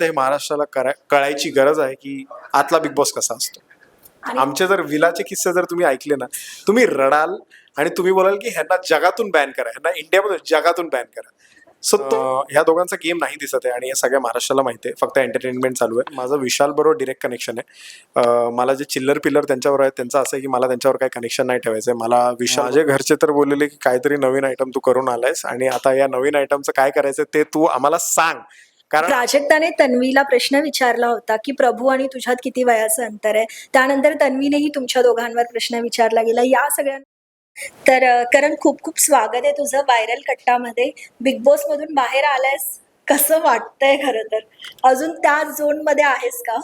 हे महाराष्ट्राला कळायची गरज आहे की आतला बिग बॉस कसा असतो. आमचे जर विलाचे किस्से जर तुम्ही ऐकले ना, तुम्ही रडाल आणि तुम्ही बोलाल की ह्यांना जगातून बॅन करा, ह्यांना इंडियामध्ये जगातून बॅन करा. सो तो ह्या दोघांचा गेम नाही दिसत आहे आणि हे सगळ्या महाराष्ट्राला माहिती आहे. फक्त एंटरटेनमेंट चालू आहे. माझं विशाल बरोबर डिरेक्ट कनेक्शन आहे. मला जे चिल्लर पिल्लर त्यांच्यावर आहे त्यांचं असं आहे की मला त्यांच्यावर काही कनेक्शन नाही ठेवायचं. मला विशाल माझे घरचे तर बोललेले की काहीतरी नवीन आयटम तू करून आलायस आणि आता या नवीन आयटमचं काय करायचं ते तू आम्हाला सांग. कारण प्राजक्ताने तन्वीला प्रश्न विचारला होता की प्रभू आणि तुझ्यात किती वयाचं अंतर आहे. त्यानंतर तन्वीनेही तुमच्या दोघांवर प्रश्न विचारला गेला. या सगळ्या तर करण, खूप खूप स्वागत आहे तुझं व्हायरल कट्टामध्ये. बिग बॉस मधून बाहेर आलायस, कसं वाटतंय? खरं तर अजून त्या झोन मध्ये आहेस का?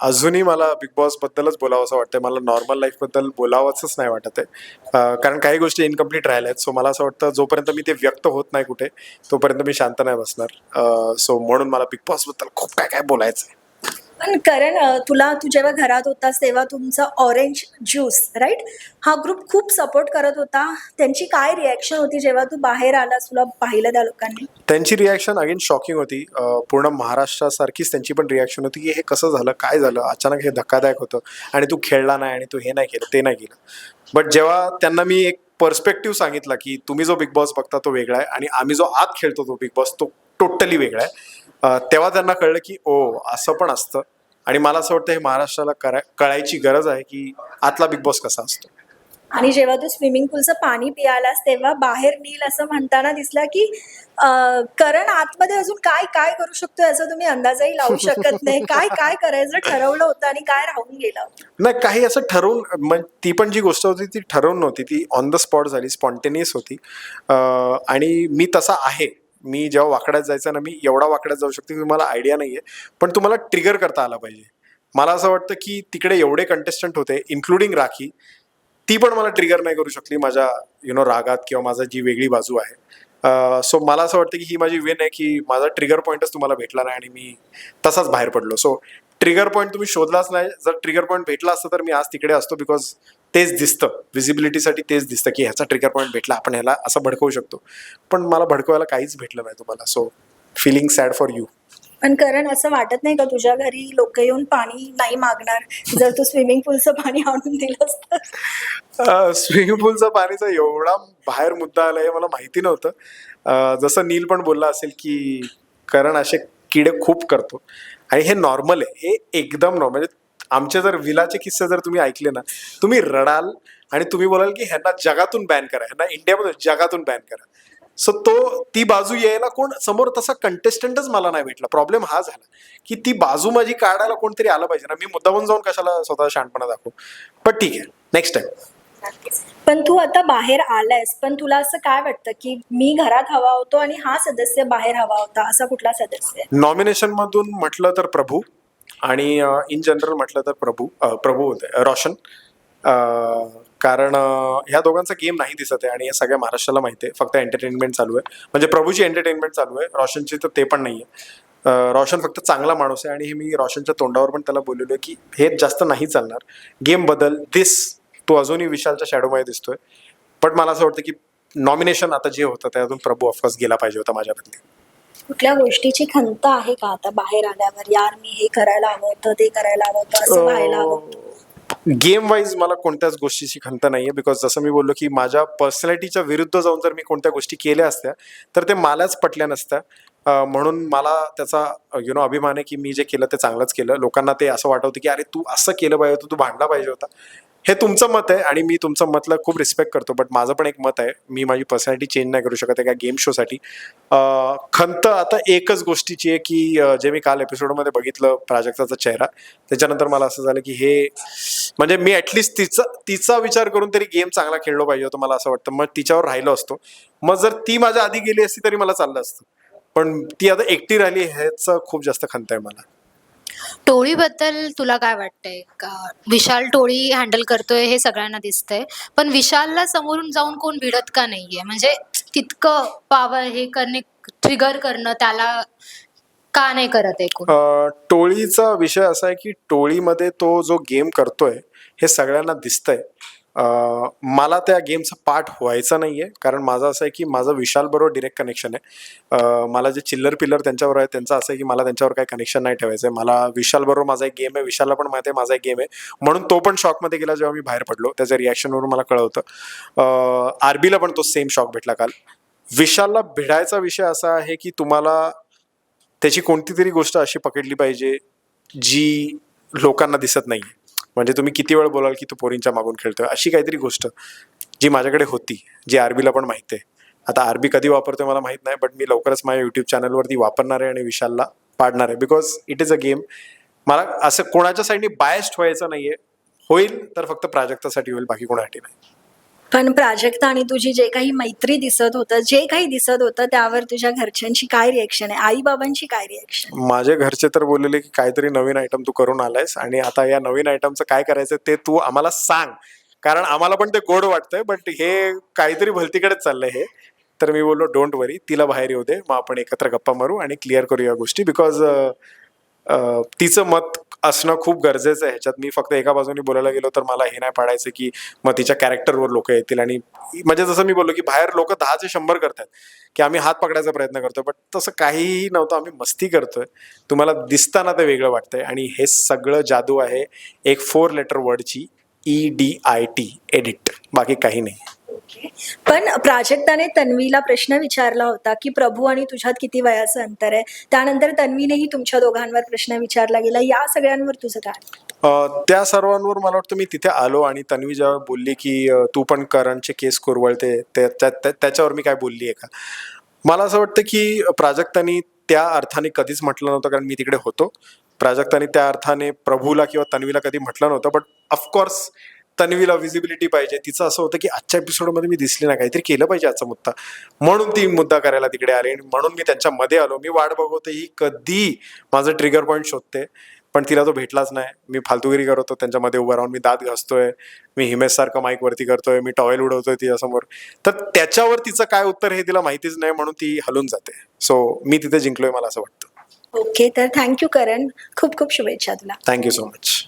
अजूनही मला बिग बॉस बद्दलच बोलावं असं वाटतंय. मला नॉर्मल लाईफ बद्दल बोलावंच नाही वाटत आहे. कारण काही गोष्टी इनकम्प्लीट राहिल्या आहेत. सो मला असं वाटतं जोपर्यंत मी ते व्यक्त होत नाही कुठे, तोपर्यंत मी शांत नाही बसणार. सो म्हणून मला बिग बॉस बद्दल खूप काय काय बोलायचं आहे. पण करण, तू जेव्हा घरात होतास तेव्हा तुमचा ऑरेंज ज्यूस राईट हा ग्रुप खूप सपोर्ट करत होता. त्यांची काय रिॲक्शन होती जेव्हा तू बाहेर आलास, तुला पाहिलं त्या लोकांनी? त्यांची रिॲक्शन अगेन शॉकिंग होती. पूर्ण महाराष्ट्रासारखीच त्यांची पण रिॲक्शन होती की हे कसं झालं, काय झालं, अचानक हे धक्कादायक होतं आणि तू खेळला नाही आणि तू हे नाही केलं, ते नाही केलं. बट जेव्हा त्यांना मी एक पर्स्पेक्टिव्ह सांगितला की तुम्ही जो बिग बॉस बघता तो वेगळा आहे आणि आम्ही जो आत खेळतो तो बिग बॉस तो टोटली वेगळा आहे, तेव्हा त्यांना कळलं की ओ असं पण असतं. आणि मला असं वाटतं हे महाराष्ट्राला कळायची गरज आहे की आतला बिग बॉस कसा असतो. आणि जेव्हा तू स्विमिंग पूलचं पाणी पियालास तेव्हा बाहेर नील असं म्हणताना दिसला की करण आतमध्ये अजून काय काय करू शकतो याचा तुम्ही अंदाजही लावू शकत नाही. काय काय करायचं ठरवलं होतं आणि काय राहून गेलं? नाही, काही असं ठरवून ती पण जी गोष्ट होती ती ठरवून नव्हती, ती ऑन द स्पॉट झाली, स्पॉन्टेनियस होती. आणि मी तसा आहे. मी जेव्हा वाकड्यात जायचं ना, मी एवढा वाकड्यात जाऊ शकतो की मला आयडिया नाही आहे, पण तुम्हाला ट्रिगर करता आला पाहिजे. मला असं वाटतं की तिकडे एवढे कंटेस्टंट होते इन्क्लुडिंग राखी, ती पण मला ट्रिगर नाही करू शकली माझ्या रागात किंवा माझा जी वेगळी बाजू आहे. सो मला असं वाटतं की ही माझी विन आहे की माझा ट्रिगर पॉईंटच तुम्हाला भेटला नाही आणि मी तसाच बाहेर पडलो. सो ट्रिगर पॉईंट तुम्ही शोधलाच नाही. जर ट्रिगर पॉईंट भेटला असतं तर मी आज तिकडे असतो, बिकॉज तेच दिसतं, व्हिजिबिलिटीसाठी तेच दिसतं की ह्याचा ट्रिगर पॉईंट भेटला, आपण ह्याला असं भडकवू शकतो. पण मला भडकवायला काहीच भेटलं नाही तुम्हाला. So feeling sad for you. पण करण, असं वाटत नाही का तुझ्या घरी लोक येऊन पाणी नाही मागणार जर तू स्विमिंग पूलचं पाणी आणून दिलंस तर? स्विमिंग पूलचा पाणीचा एवढा बाहेर मुद्दा आला हे मला माहिती नव्हतं. जसं नील पण बोलला असेल की करण असे किडे खूप करतो आणि हे नॉर्मल आहे, हे एकदम नॉर्मल. म्हणजे आमचे जर विलाचे किस्से जर तुम्ही ऐकले ना, तुम्ही रडाल आणि तुम्ही बोलाल की ह्यांना जगातून बॅन करा, ह्यांना इंडियामध्ये जगातून बॅन करा. सो ती बाजू यायला कोण समोर तसा कंटेस्टंटच मला नाही भेटला. प्रॉब्लेम हा झाला की ती बाजू माझी काढायला कोणतरी आलं पाहिजे ना. मी मुद्दामून जाऊन कशाला स्वतः शहाणपणा दाखवू. पण ठीक आहे, नेक्स्ट टाइम. पण तू आता बाहेर आलायस, पण तुला असं काय वाटतं की मी घरात हवा होतो आणि हा सदस्य बाहेर हवा होता, असा कुठला सदस्य? नॉमिनेशन मधून म्हटलं तर प्रभू आणि इन जनरल म्हटलं तर प्रभू होते, रोशन. कारण ह्या दोघांचा गेम नाही दिसत आहे आणि हे सगळ्या महाराष्ट्राला माहिती आहे. फक्त एंटरटेनमेंट चालू आहे, म्हणजे प्रभूची एंटरटेनमेंट चालू आहे, रोशनची तर ते पण नाही आहे. रोशन फक्त चांगला माणूस आहे आणि हे मी रोशनच्या तोंडावर पण त्याला बोललेलो आहे की हे जास्त नाही चालणार, गेम बदल. तो अजूनही विशालच्या शॅडोमध्ये दिसतोय. पण मला असं वाटतं की नॉमिनेशन आता जे होतं त्यातून प्रभू ऑफकोर्स गेला पाहिजे होता माझ्याबद्दल. कुठल्या गोष्टीची खंत आहे का आता बाहेर आल्यावर? यार, मी हे करायला हवं होतं, ते करायला हवं होतं, असं व्हायला हवं होतं? गेम वाईज मला कोणत्याच गोष्टीची खंत नाहीये, बिकॉज जसं मी बोललो की माझ्या पर्सनॅलिटीच्या विरुद्ध जाऊन जर मी कोणत्या गोष्टी केल्या असत्या तर ते मलाच पटल्या नसत्या. म्हणून मला त्याचा अभिमान आहे की मी जे केलं ते चांगलंच केलं. लोकांना ते असं वाटवतं की अरे तू असं केलं पाहिजे होतं, तू भांडला पाहिजे होता. हे तुमचं मत आहे आणि मी तुमचं मतला खूप रिस्पेक्ट करतो. बट माझं पण एक मत आहे, मी माझी पर्सनॅलिटी चेंज नाही करू शकत एका गेम शोसाठी. खंत आता एकच गोष्टीची आहे की जे मी काल एपिसोडमध्ये बघितलं प्राजक्ताचा चेहरा, त्याच्यानंतर मला असं झालं की हे म्हणजे मी ॲटलिस्ट तिचा विचार करून तरी गेम चांगला खेळलो पाहिजे होतं, मला असं वाटतं. मग तिच्यावर राहिलो असतो. मग जर ती माझ्या आधी गेली असती तरी मला चाललं असतं. पण ती आता एकटी राहिली ह्याचं खूप जास्त खंत आहे मला. टोळीबद्दल तुला काय वाटतंय? का विशाल टोळी हँडल करतोय हे सगळ्यांना दिसतंय, पण विशालला समोरून जाऊन कोण भिडत का नाहीये? म्हणजे तितकं पॉवर हे करणे, ट्रिगर करणं त्याला का नाही करत आहे कोण? टोळीचा विषय असा आहे की टोळीमध्ये तो जो गेम करतोय हे सगळ्यांना दिसतंय. मला त्या गेमचा पार्ट व्हायचा नाही आहे, कारण माझं असं आहे की माझं विशालबरोबर डिरेक्ट कनेक्शन आहे. मला जे चिल्लर पिल्लर त्यांच्यावर आहे त्यांचं असं आहे की मला त्यांच्यावर काही कनेक्शन नाही ठेवायचं आहे. मला विशालबरोबर माझा एक गेम आहे, विशालला पण माहिती आहे माझा एक गेम आहे, म्हणून तो पण शॉकमध्ये गेला जेव्हा मी बाहेर पडलो. त्याच्या रिॲक्शनवरून मला कळवतं. आरबीला पण तो सेम शॉक भेटला काल. विशालला भिडायचा विषय असा आहे की तुम्हाला त्याची कोणती तरी गोष्ट अशी पकडली पाहिजे जी लोकांना दिसत नाही. म्हणजे तुम्ही किती वेळ बोलाल की तू पोरींच्या मागून खेळतोय, अशी काहीतरी गोष्ट जी माझ्याकडे होती, जी आरबीला पण माहिती आहे. आता आरबी कधी वापरतोय मला माहित नाही, बट मी लवकरच माझ्या युट्यूब चॅनलवरती वापरणार आहे आणि विशालला पाडणार आहे, because it is a game. मला असं कोणाच्या साईडनी बायस्ड व्हायचं नाहीये. होईल तर फक्त प्राजक्तासाठी होईल, बाकी कोणासाठी नाही. पण प्राजक्ता आणि तुझी जे काही मैत्री दिसत होतं, जे काही दिसत होतं, त्यावर तुझ्या घरच्यांची काय रिएक्शन आहे? आई बाबांची काय रिएक्शन? माझे घरचे तर बोललेले की काहीतरी नवीन आयटम तू करून आलायस आणि आता या नवीन आयटमचं काय करायचं ते तू आम्हाला सांग, कारण आम्हाला पण ते गोड वाटतंय, बट हे काहीतरी भलतीकडेच चाललंय हे. तर मी बोललो डोंट वरी, तिला बाहेर येऊ दे, मग आपण एकत्र गप्पा मारू आणि क्लिअर करू या गोष्टी, बिकॉज तिचं मत असणं खूप गरजेचं आहे ह्याच्यात. मी फक्त एका बाजूने बोलायला गेलो तर मला हे नाही पाडायचं की मग तिच्या कॅरेक्टरवर लोक येतील. आणि म्हणजे जसं मी बोललो की बाहेर लोक 10चे 100 करतात की आम्ही हात पकडायचा प्रयत्न करतोय, बट तसं काहीही नव्हतं. आम्ही मस्ती करतोय, तुम्हाला दिसताना ते वेगळं वाटतंय. आणि हे सगळं जादू आहे एक 4 लेटर वर्डची, EDIT, एडिट, बाकी काही नाही. पण प्राजक्ताने तन्वीला प्रश्न विचारला होता की प्रभू आणि तुझ्यात किती वयाचं अंतर आहे. त्यानंतर तन्वीनेही तुमच्या दोघांवर प्रश्न विचारला गेला. या सगळ्यांवर तुझं काय? त्या सर्वांवर मला वाटतं मी तिथे आलो आणि तन्वी जेव्हा बोलली की तू पण करणचे केस कुरवळते, त्याच्यावर मी काय बोलली आहे का? मला असं वाटतं की प्राजक्तानी त्या अर्थाने कधीच म्हटलं नव्हतं, कारण मी तिकडे होतो. प्राजक्तानी त्या अर्थाने प्रभूला किंवा तन्वीला कधी म्हटलं नव्हतं, बट ऑफकोर्स तन्वीला विजिबिलिटी पाहिजे. तिचं असं होतं की आजच्या एपिसोडमध्ये मी दिसली नाही, काहीतरी केलं पाहिजे आजचा मुद्दा, म्हणून ती मुद्दा करायला तिकडे आली आणि म्हणून मी त्यांच्यामध्ये आलो. मी वाट बघवते ही कधी माझं ट्रिगर पॉईंट शोधते, पण तिला तो भेटलाच नाही. मी फालतूगिरी करतो त्यांच्यामध्ये उभं राहून, मी दात घासतोय, मी हिमेशसारखं माईक वरती करतोय, मी टॉवेल उडवतोय तिच्यासमोर, तर त्याच्यावर तिचं काय उत्तर हे तिला माहितीच नाही, म्हणून ती हलून जाते. सो मी तिथे जिंकलोय मला असं वाटतं. ओके, तर थँक्यू करण. खूप खूप शुभेच्छा तुला. Thank you so much.